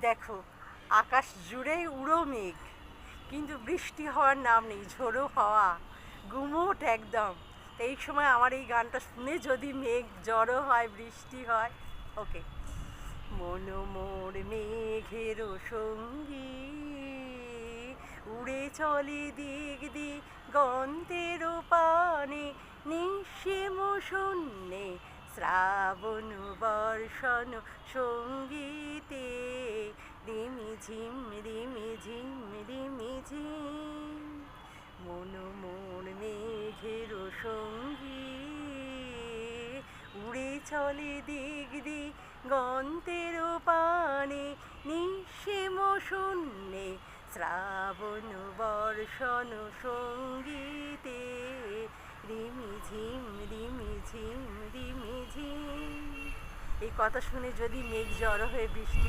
দেখো, আকাশ জুড়েই উড়ো মেঘ, কিন্তু বৃষ্টি হওয়ার নাম নেই, ঝোড়ো হাওয়া, গুমোট একদম। তো এই সময় আমার এই গানটা শুনে যদি মেঘ জড়ো হয়, বৃষ্টি হয়, ওকে। মন মোর মেঘেরও সঙ্গী, উড়ে চলে দিক দিগন্তের পানে, নিঃসীম শূন্যে শ্রাবণ বর্ষণ সঙ্গীতে, রিমিঝিম রিমিঝিম রিমিঝিম। মন মোর মেঘেরও সঙ্গী, উড়ে চলে দিক দিগন্তের পানে, নিঃসীম শূন্যে শ্রাবণ বর্ষণ সঙ্গীতে, রিমিঝিম রিমিঝিম রিমিঝিম। এই কথা শুনে যদি মেঘ জড়ো হয়ে বৃষ্টি